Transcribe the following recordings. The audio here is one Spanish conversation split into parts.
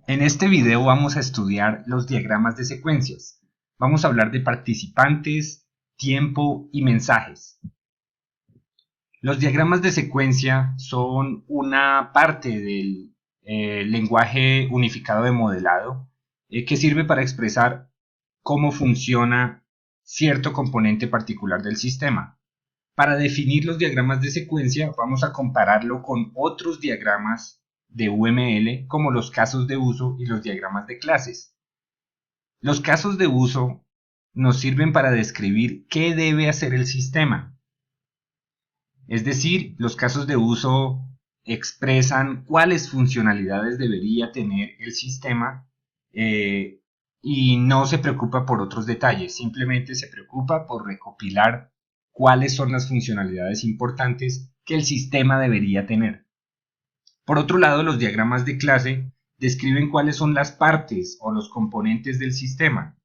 En este video vamos a estudiar los diagramas de secuencias. Vamos a hablar de participantes, tiempo y mensajes. Los diagramas de secuencia son una parte del lenguaje unificado de modelado que sirve para expresar cómo funciona cierto componente particular del sistema. Para definir los diagramas de secuencia vamos a compararlo con otros diagramas de UML como los casos de uso y los diagramas de clases. Los casos de uso nos sirven para describir qué debe hacer el sistema. Es decir, los casos de uso expresan cuáles funcionalidades debería tener el sistema y no se preocupa por otros detalles, simplemente se preocupa por recopilar cuáles son las funcionalidades importantes que el sistema debería tener. Por otro lado, los diagramas de clase describen cuáles son las partes o los componentes del sistema.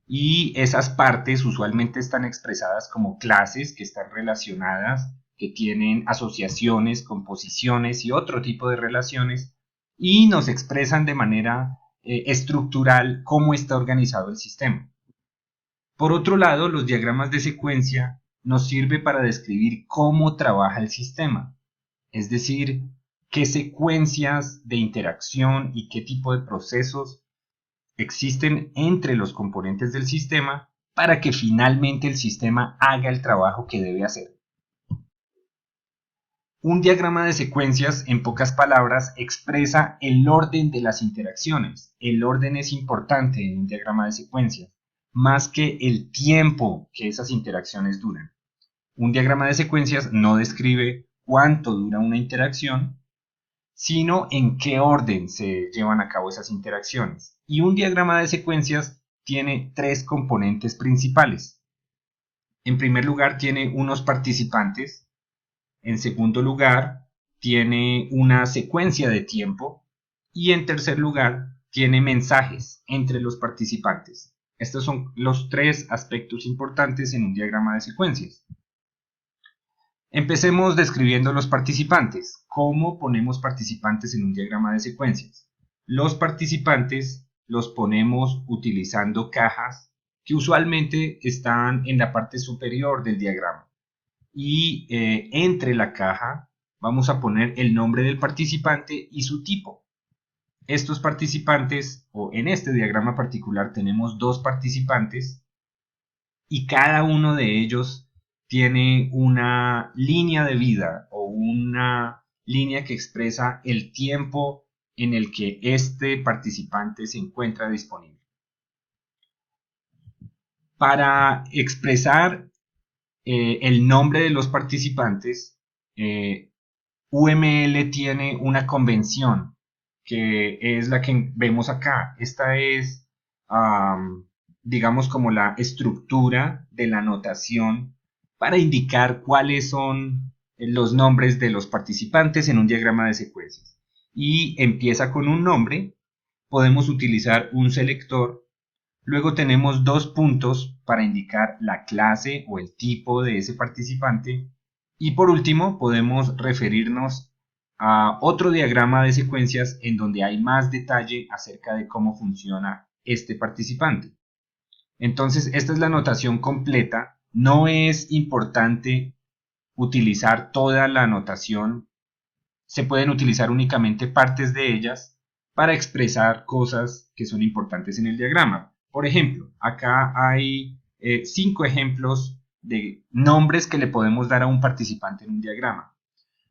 Y esas partes usualmente están expresadas como clases que están relacionadas, que tienen asociaciones, composiciones y otro tipo de relaciones, y nos expresan de manera estructural cómo está organizado el sistema. Por otro lado, los diagramas de secuencia nos sirven para describir cómo trabaja el sistema, es decir, qué secuencias de interacción y qué tipo de procesos existen entre los componentes del sistema para que finalmente el sistema haga el trabajo que debe hacer. Un diagrama de secuencias, en pocas palabras, expresa el orden de las interacciones. El orden es importante en un diagrama de secuencias, más que el tiempo que esas interacciones duran. Un diagrama de secuencias no describe cuánto dura una interacción, sino en qué orden se llevan a cabo esas interacciones. Y un diagrama de secuencias tiene tres componentes principales. En primer lugar, tiene unos participantes. En segundo lugar, tiene una secuencia de tiempo. Y en tercer lugar, tiene mensajes entre los participantes. Estos son los tres aspectos importantes en un diagrama de secuencias. Empecemos describiendo los participantes. ¿Cómo ponemos participantes en un diagrama de secuencias? Los participantes los ponemos utilizando cajas que usualmente están en la parte superior del diagrama. Y entre la caja vamos a poner el nombre del participante y su tipo. Estos participantes, o en este diagrama particular tenemos dos participantes y cada uno de ellos tiene una línea de vida o una línea que expresa el tiempo en el que este participante se encuentra disponible. Para expresar el nombre de los participantes, UML tiene una convención que es la que vemos acá. Esta es, digamos, como la estructura de la notación para indicar cuáles son los nombres de los participantes en un diagrama de secuencias. Y empieza con un nombre, podemos utilizar un selector, luego tenemos dos puntos para indicar la clase o el tipo de ese participante, y por último podemos referirnos a otro diagrama de secuencias en donde hay más detalle acerca de cómo funciona este participante. Entonces, esta es la notación completa. No es importante utilizar toda la notación. Se pueden utilizar únicamente partes de ellas para expresar cosas que son importantes en el diagrama. Por ejemplo, acá hay 5 ejemplos de nombres que le podemos dar a un participante en un diagrama.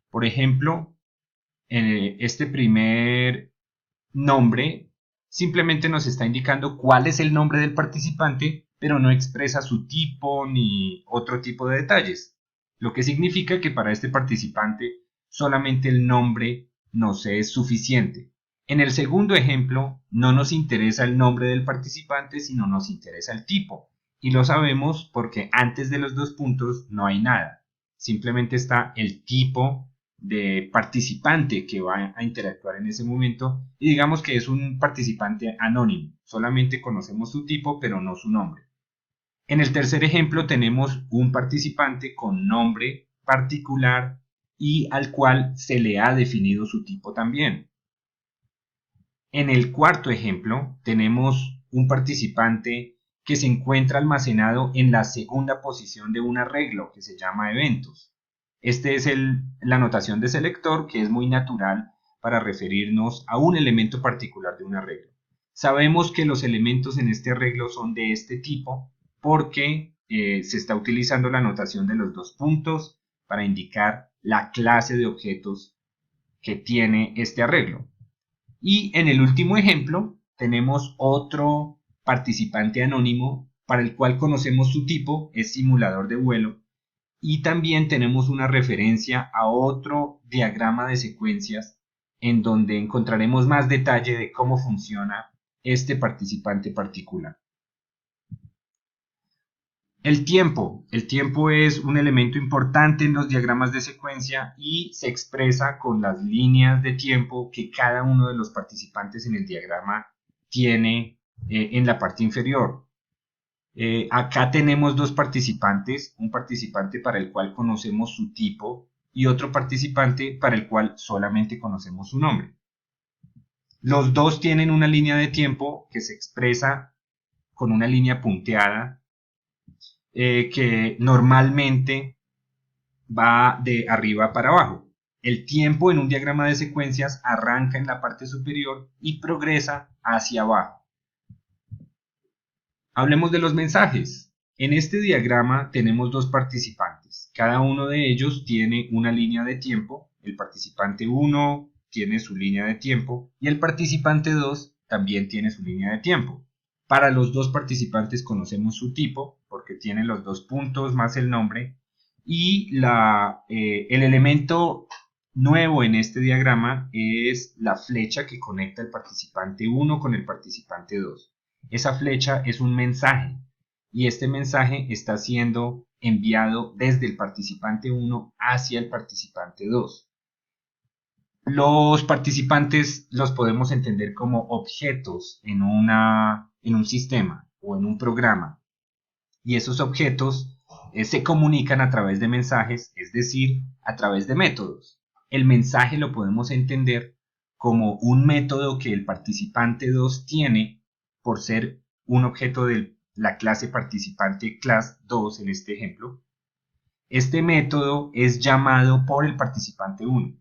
Por ejemplo, este primer nombre simplemente nos está indicando cuál es el nombre del participante, pero no expresa su tipo ni otro tipo de detalles, lo que significa que para este participante solamente el nombre nos es suficiente. En el segundo ejemplo, no nos interesa el nombre del participante, sino nos interesa el tipo. Y lo sabemos porque antes de los dos puntos no hay nada. Simplemente está el tipo de participante que va a interactuar en ese momento y digamos que es un participante anónimo, solamente conocemos su tipo pero no su nombre. En el tercer ejemplo tenemos un participante con nombre particular y al cual se le ha definido su tipo también. En el cuarto ejemplo tenemos un participante que se encuentra almacenado en la segunda posición de un arreglo que se llama eventos. Este es la notación de selector, que es muy natural para referirnos a un elemento particular de un arreglo. Sabemos que los elementos en este arreglo son de este tipo porque se está utilizando la notación de los dos puntos para indicar la clase de objetos que tiene este arreglo. Y en el último ejemplo tenemos otro participante anónimo para el cual conocemos su tipo, es simulador de vuelo, y también tenemos una referencia a otro diagrama de secuencias en donde encontraremos más detalle de cómo funciona este participante particular. El tiempo es un elemento importante en los diagramas de secuencia y se expresa con las líneas de tiempo que cada uno de los participantes en el diagrama tiene en la parte inferior. Acá tenemos dos participantes, un participante para el cual conocemos su tipo y otro participante para el cual solamente conocemos su nombre. Los dos tienen una línea de tiempo que se expresa con una línea punteada que normalmente va de arriba para abajo. El tiempo en un diagrama de secuencias arranca en la parte superior y progresa hacia abajo. Hablemos de los mensajes. En este diagrama tenemos dos participantes. Cada uno de ellos tiene una línea de tiempo. El participante 1 tiene su línea de tiempo y el participante 2 también tiene su línea de tiempo. Para los dos participantes conocemos su tipo porque tienen los dos puntos más el nombre y el elemento nuevo en este diagrama es la flecha que conecta el participante 1 con el participante 2. Esa flecha es un mensaje y este mensaje está siendo enviado desde el participante 1 hacia el participante 2. Los participantes los podemos entender como objetos en un sistema o en un programa. Y esos objetos se comunican a través de mensajes, es decir, a través de métodos. El mensaje lo podemos entender como un método que el participante 2 tiene por ser un objeto de la clase participante class 2 en este ejemplo. Este método es llamado por el participante 1.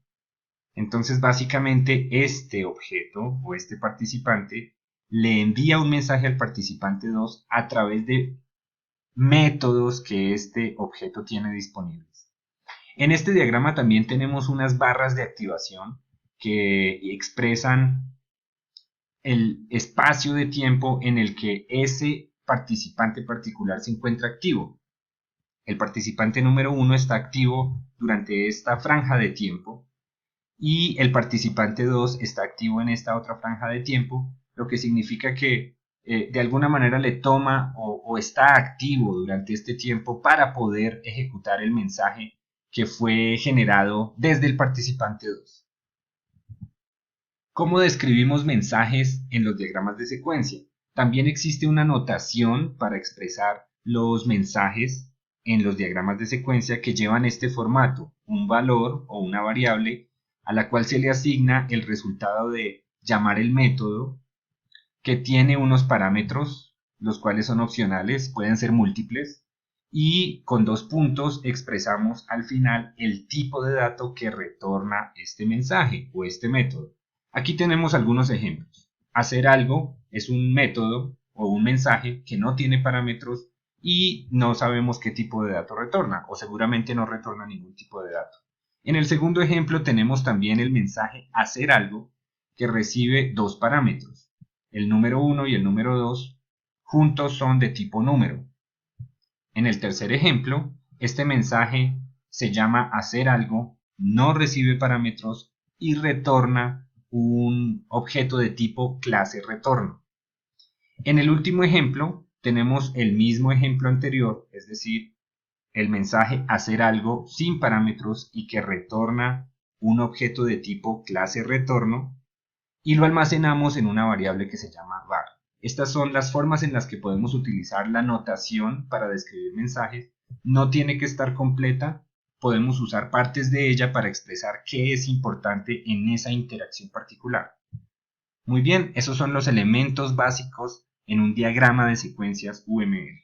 Entonces, básicamente, este objeto o este participante le envía un mensaje al participante 2 a través de métodos que este objeto tiene disponibles. En este diagrama también tenemos unas barras de activación que expresan el espacio de tiempo en el que ese participante particular se encuentra activo. El participante número 1 está activo durante esta franja de tiempo y el participante 2 está activo en esta otra franja de tiempo, lo que significa que de alguna manera le toma o está activo durante este tiempo para poder ejecutar el mensaje que fue generado desde el participante 2. ¿Cómo describimos mensajes en los diagramas de secuencia? También existe una notación para expresar los mensajes en los diagramas de secuencia que llevan este formato, un valor o una variable a la cual se le asigna el resultado de llamar el método, que tiene unos parámetros, los cuales son opcionales, pueden ser múltiples, y con dos puntos expresamos al final el tipo de dato que retorna este mensaje o este método. Aquí tenemos algunos ejemplos. Hacer algo es un método o un mensaje que no tiene parámetros y no sabemos qué tipo de dato retorna, o seguramente no retorna ningún tipo de dato. En el segundo ejemplo tenemos también el mensaje hacer algo que recibe dos parámetros. El número 1 y el número 2 juntos son de tipo número. En el tercer ejemplo, este mensaje se llama hacer algo, no recibe parámetros y retorna un objeto de tipo clase retorno. En el último ejemplo tenemos el mismo ejemplo anterior, es decir, el mensaje hacer algo sin parámetros y que retorna un objeto de tipo clase retorno y lo almacenamos en una variable que se llama var. Estas son las formas en las que podemos utilizar la notación para describir mensajes. No tiene que estar completa, podemos usar partes de ella para expresar qué es importante en esa interacción particular. Muy bien, esos son los elementos básicos en un diagrama de secuencias UML.